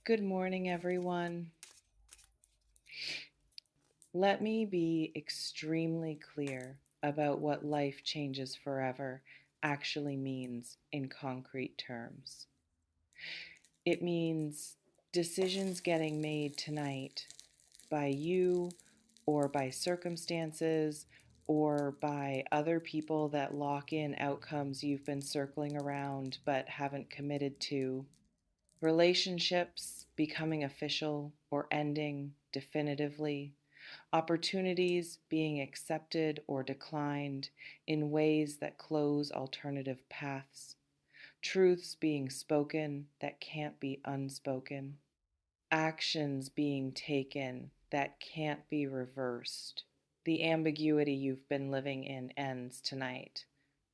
Good morning, everyone. Let me be extremely clear about what life changes forever actually means in concrete terms. It means decisions getting made tonight by you or by circumstances or by other people that lock in outcomes you've been circling around but haven't committed to. Relationships becoming official or ending definitively, opportunities being accepted or declined in ways that close alternative paths, truths being spoken that can't be unspoken, actions being taken that can't be reversed. The ambiguity you've been living in ends tonight.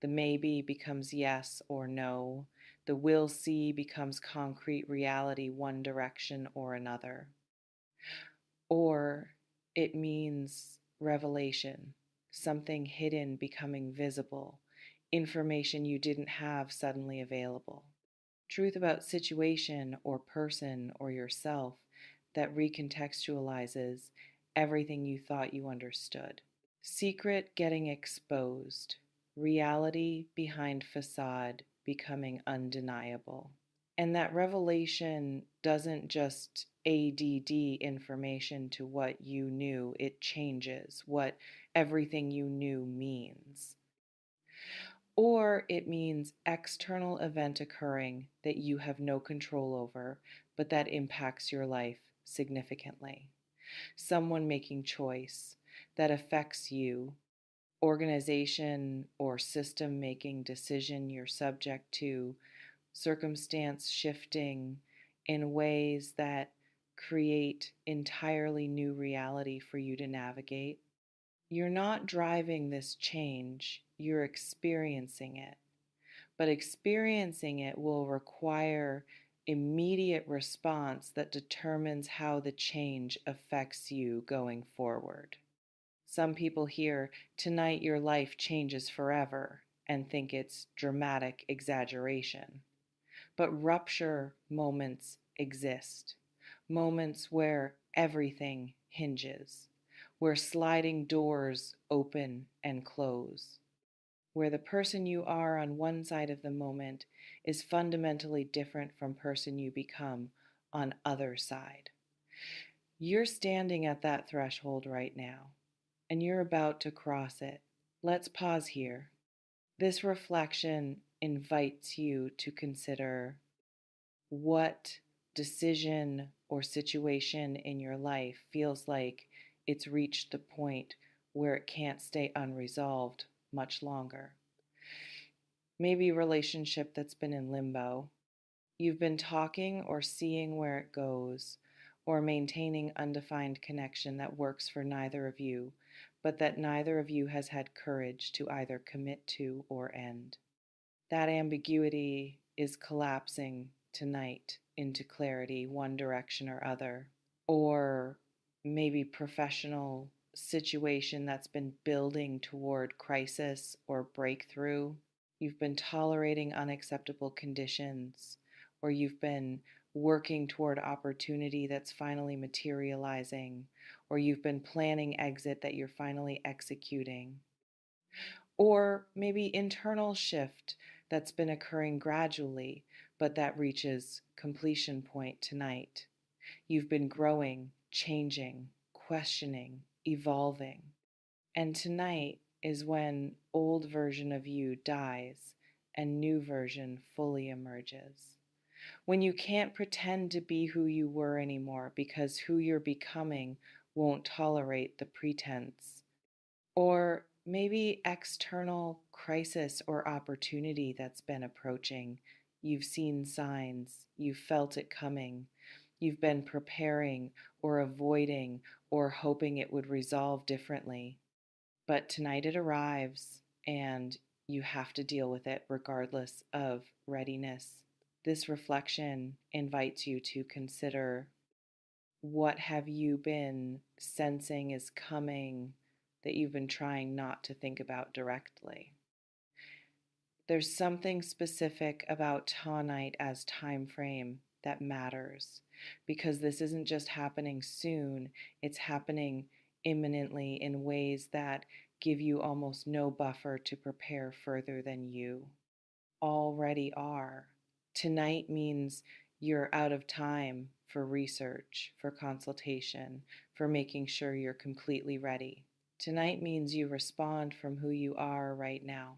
The maybe becomes yes or no. The will see becomes concrete reality, one direction or another. Or it means revelation, something hidden becoming visible, information you didn't have suddenly available, truth about situation or person or yourself that recontextualizes everything you thought you understood. Secret getting exposed, reality behind facade becoming undeniable. And that revelation doesn't just ADD information to what you knew, it changes what everything you knew means. Or it means external event occurring that you have no control over, but that impacts your life significantly. Someone making choice that affects you, organization or system making decision you're subject to, circumstance shifting in ways that create entirely new reality for you to navigate. You're not driving this change, you're experiencing it. But experiencing it will require immediate response that determines how the change affects you going forward. Some people hear, tonight your life changes forever, and think it's dramatic exaggeration. But rupture moments exist, moments where everything hinges, where sliding doors open and close, where the person you are on one side of the moment is fundamentally different from person you become on other side. You're standing at that threshold right now, and you're about to cross it. Let's pause here. This reflection invites you to consider what decision or situation in your life feels like it's reached the point where it can't stay unresolved much longer. Maybe a relationship that's been in limbo. You've been talking or seeing where it goes, or maintaining undefined connection that works for neither of you, but that neither of you has had courage to either commit to or end. That ambiguity is collapsing tonight into clarity, one direction or other. Or maybe professional situation that's been building toward crisis or breakthrough. You've been tolerating unacceptable conditions, or you've been working toward opportunity that's finally materializing, or you've been planning exit that you're finally executing. Or maybe internal shift that's been occurring gradually, but that reaches completion point tonight. You've been growing, changing, questioning, evolving. And tonight is when old version of you dies and new version fully emerges. When you can't pretend to be who you were anymore because who you're becoming won't tolerate the pretense. Or maybe external crisis or opportunity that's been approaching. You've seen signs, you've felt it coming, you've been preparing or avoiding or hoping it would resolve differently. But tonight it arrives and you have to deal with it regardless of readiness. This reflection invites you to consider, what have you been sensing is coming that you've been trying not to think about directly? There's something specific about tonight as time frame that matters, because this isn't just happening soon, it's happening imminently in ways that give you almost no buffer to prepare further than you already are. Tonight means you're out of time for research, for consultation, for making sure you're completely ready. Tonight means you respond from who you are right now,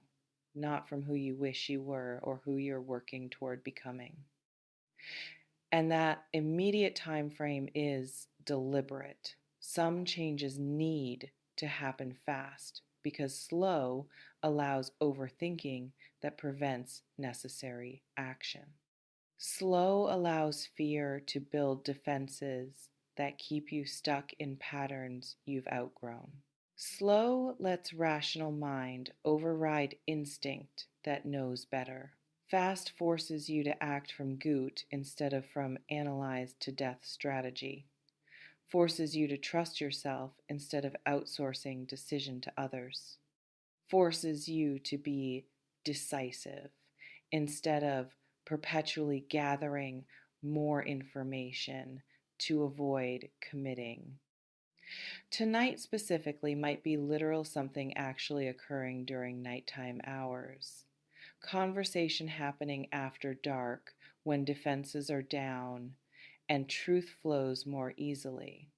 not from who you wish you were or who you're working toward becoming. And that immediate time frame is deliberate. Some changes need to happen fast because slow allows overthinking that prevents necessary action. Slow allows fear to build defenses that keep you stuck in patterns you've outgrown. Slow lets rational mind override instinct that knows better. Fast forces you to act from gout instead of from analyzed to death strategy. Forces you to trust yourself instead of outsourcing decision to others. Forces you to be decisive instead of perpetually gathering more information to avoid committing. Tonight specifically might be literal something actually occurring during nighttime hours. Conversation happening after dark when defenses are down and truth flows more easily.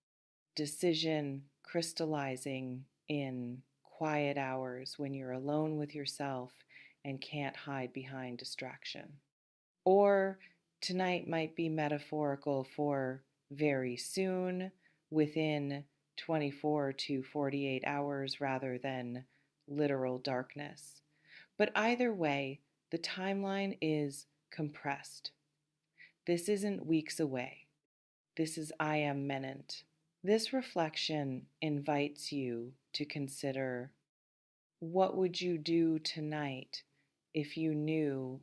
Decision crystallizing in quiet hours when you're alone with yourself and can't hide behind distraction. Or tonight might be metaphorical for very soon, within 24 to 48 hours rather than literal darkness. But either way, the timeline is compressed. This isn't weeks away. This is I am menant. This reflection invites you to consider, what would you do tonight if you knew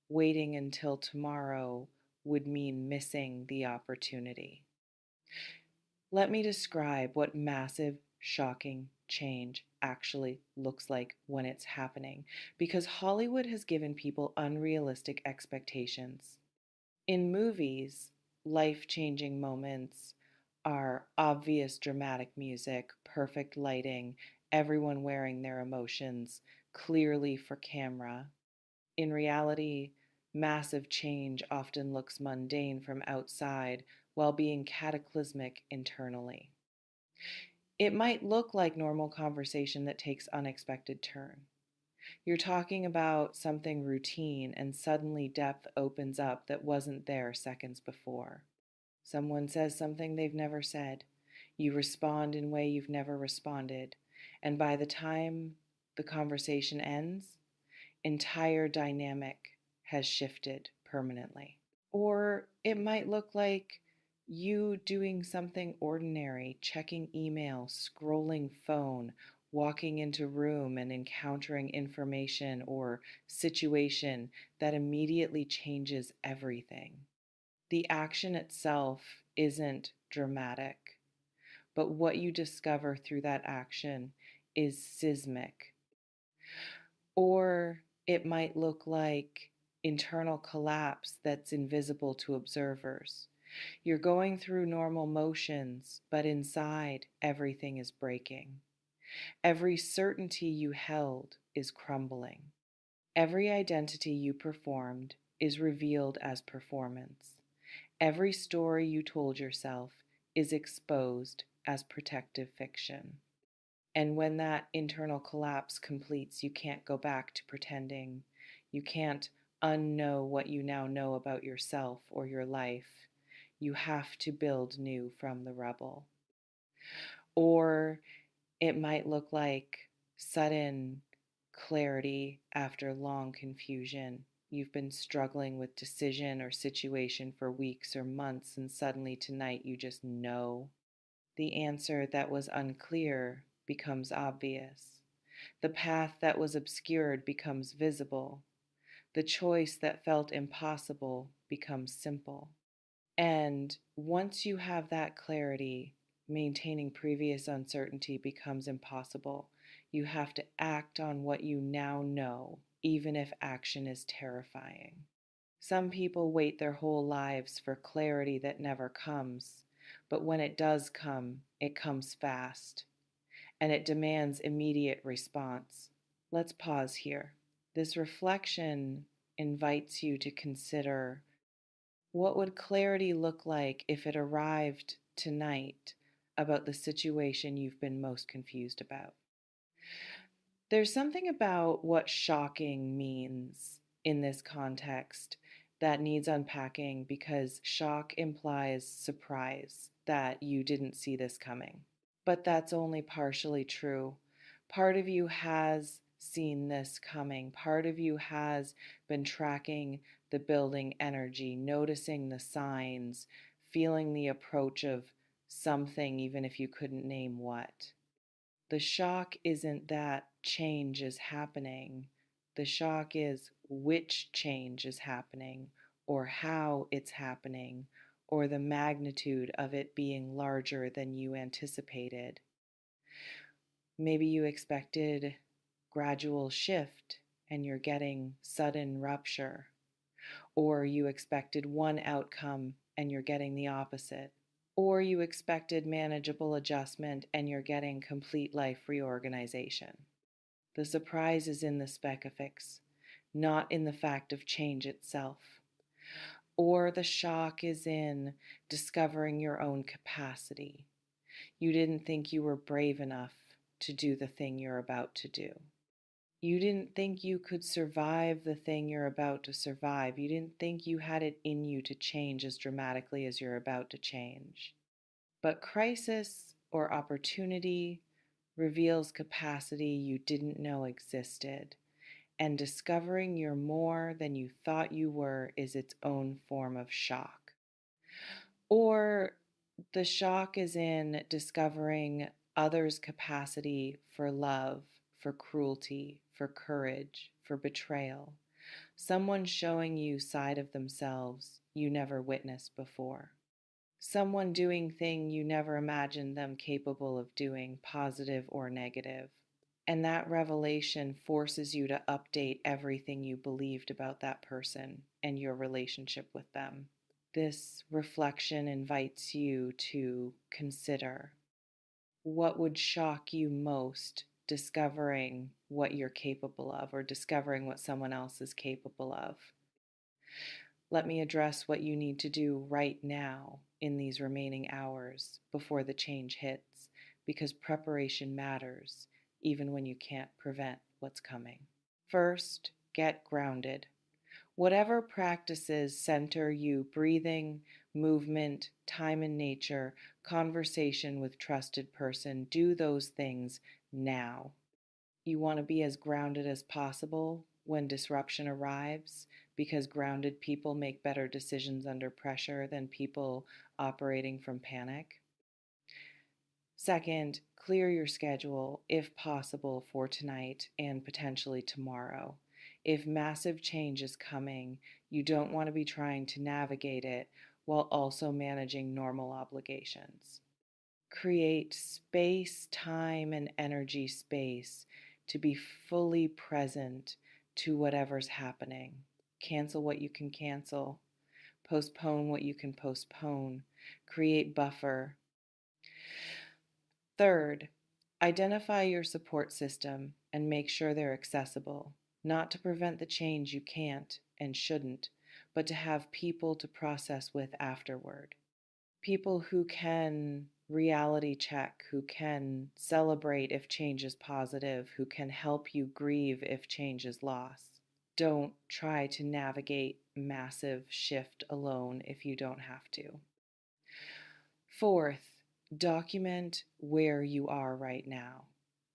waiting until tomorrow would mean missing the opportunity? Let me describe what massive, shocking change actually looks like when it's happening, because Hollywood has given people unrealistic expectations. In movies, life-changing moments are obvious dramatic music, perfect lighting, everyone wearing their emotions clearly for camera. In reality, massive change often looks mundane from outside while being cataclysmic internally. It might look like normal conversation that takes unexpected turn. You're talking about something routine and suddenly depth opens up that wasn't there seconds before. Someone says something they've never said. You respond in a way you've never responded. And by the time the conversation ends, entire dynamic has shifted permanently. Or it might look like you doing something ordinary, checking email, scrolling phone, walking into room and encountering information or situation that immediately changes everything. The action itself isn't dramatic, but what you discover through that action is seismic. Or it might look like internal collapse that's invisible to observers. You're going through normal motions, but inside everything is breaking. Every certainty you held is crumbling. Every identity you performed is revealed as performance. Every story you told yourself is exposed as protective fiction. And when that internal collapse completes, you can't go back to pretending. You can't unknow what you now know about yourself or your life. You have to build new from the rubble. Or it might look like sudden clarity after long confusion. You've been struggling with decision or situation for weeks or months, and suddenly tonight you just know. The answer that was unclear becomes obvious. The path that was obscured becomes visible. The choice that felt impossible becomes simple. And once you have that clarity, maintaining previous uncertainty becomes impossible. You have to act on what you now know, even if action is terrifying. Some people wait their whole lives for clarity that never comes, but when it does come, it comes fast, and it demands immediate response. Let's pause here. This reflection invites you to consider, what would clarity look like if it arrived tonight about the situation you've been most confused about? There's something about what shocking means in this context that needs unpacking, because shock implies surprise, that you didn't see this coming. But that's only partially true. Part of you has seen this coming. Part of you has been tracking the building energy, noticing the signs, feeling the approach of something, even if you couldn't name what. The shock isn't that change is happening. The shock is which change is happening, or how it's happening, or the magnitude of it being larger than you anticipated. Maybe you expected gradual shift and you're getting sudden rupture, or you expected one outcome and you're getting the opposite. Or you expected manageable adjustment and you're getting complete life reorganization. The surprise is in the specifics, not in the fact of change itself. Or the shock is in discovering your own capacity. You didn't think you were brave enough to do the thing you're about to do. You didn't think you could survive the thing you're about to survive. You didn't think you had it in you to change as dramatically as you're about to change. But crisis or opportunity reveals capacity you didn't know existed, and discovering you're more than you thought you were is its own form of shock. Or the shock is in discovering others' capacity for love, for cruelty, for courage, for betrayal. Someone showing you side of themselves you never witnessed before. Someone doing thing you never imagined them capable of doing, positive or negative. And that revelation forces you to update everything you believed about that person and your relationship with them. This reflection invites you to consider, what would shock you most discovering what you're capable of, or discovering what someone else is capable of. Let me address what you need to do right now in these remaining hours before the change hits, because preparation matters even when you can't prevent what's coming. First, get grounded. Whatever practices center you: breathing, movement, time in nature, conversation with trusted person, do those things now. You want to be as grounded as possible when disruption arrives, because grounded people make better decisions under pressure than people operating from panic. Second, clear your schedule, if possible, for tonight and potentially tomorrow. If massive change is coming, you don't want to be trying to navigate it while also managing normal obligations. Create space, time, and energy space to be fully present to whatever's happening. Cancel what you can cancel. Postpone what you can postpone. Create buffer. Third, identify your support system and make sure they're accessible, not to prevent the change you can't and shouldn't, but to have people to process with afterward. People who can reality check, who can celebrate if change is positive, who can help you grieve if change is loss. Don't try to navigate massive shift alone if you don't have to. Fourth, document where you are right now.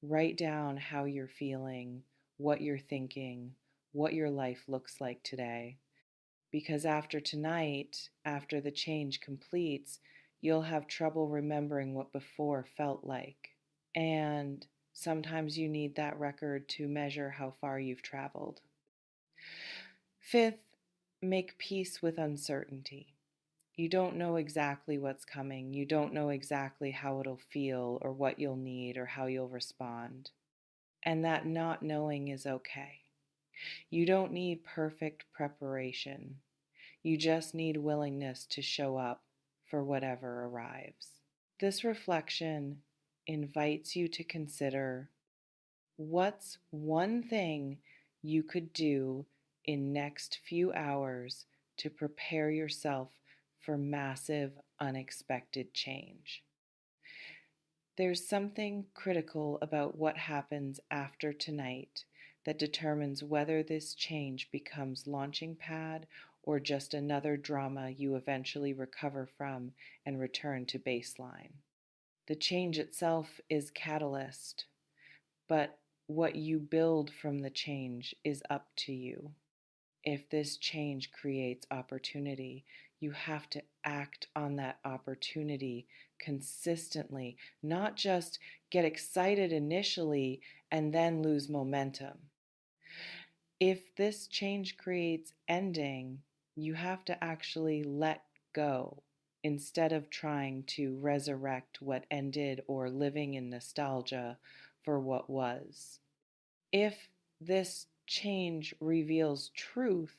Write down how you're feeling, what you're thinking, what your life looks like today. Because after tonight, after the change completes, you'll have trouble remembering what before felt like. And sometimes you need that record to measure how far you've traveled. Fifth, make peace with uncertainty. You don't know exactly what's coming. You don't know exactly how it'll feel, or what you'll need, or how you'll respond. And that not knowing is okay. You don't need perfect preparation. You just need willingness to show up for whatever arrives. This reflection invites you to consider what's one thing you could do in next few hours to prepare yourself for massive unexpected change. There's something critical about what happens after tonight that determines whether this change becomes launching pad or just another drama you eventually recover from and return to baseline. The change itself is catalyst, but what you build from the change is up to you. If this change creates opportunity, you have to act on that opportunity consistently, not just get excited initially and then lose momentum. If this change creates ending, you have to actually let go instead of trying to resurrect what ended or living in nostalgia for what was. If this change reveals truth,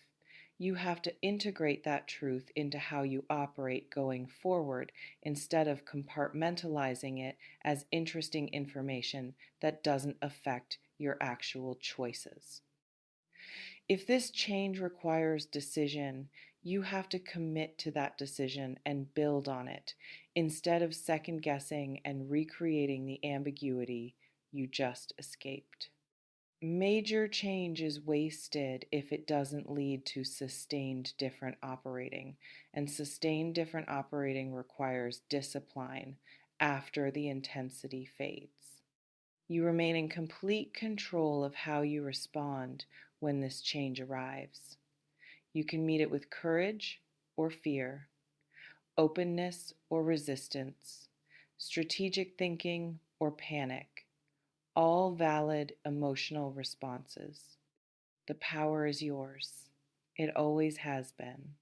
you have to integrate that truth into how you operate going forward instead of compartmentalizing it as interesting information that doesn't affect your actual choices. If this change requires decision, you have to commit to that decision and build on it instead of second guessing and recreating the ambiguity you just escaped. Major change is wasted if it doesn't lead to sustained different operating, and sustained different operating requires discipline after the intensity fades. You remain in complete control of how you respond when this change arrives. You can meet it with courage or fear, openness or resistance, strategic thinking or panic. All valid emotional responses. The power is yours. It always has been.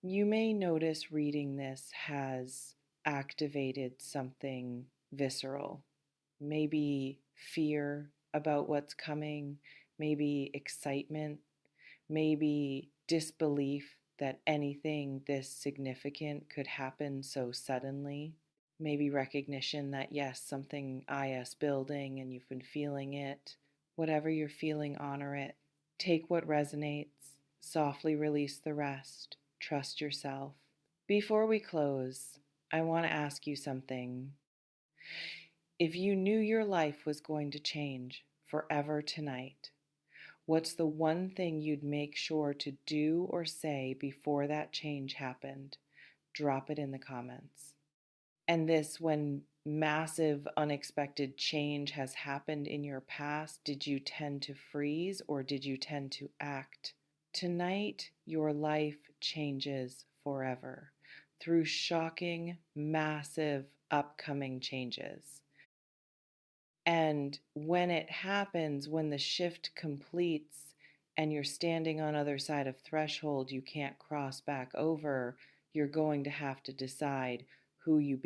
You may notice reading this has activated something visceral, maybe fear about what's coming, maybe excitement, maybe disbelief that anything this significant could happen so suddenly. Maybe recognition that yes, something IS building and you've been feeling it. Whatever you're feeling, honor it. Take what resonates, softly release the rest, trust yourself. Before we close, I want to ask you something. If you knew your life was going to change forever tonight, what's the one thing you'd make sure to do or say before that change happened? Drop it in the comments. And this, when massive unexpected change has happened in your past, did you tend to freeze or did you tend to act? Tonight, your life changes forever through shocking, massive, upcoming changes. And when it happens, when the shift completes and you're standing on other side of threshold you can't cross back over, you're going to have to decide who you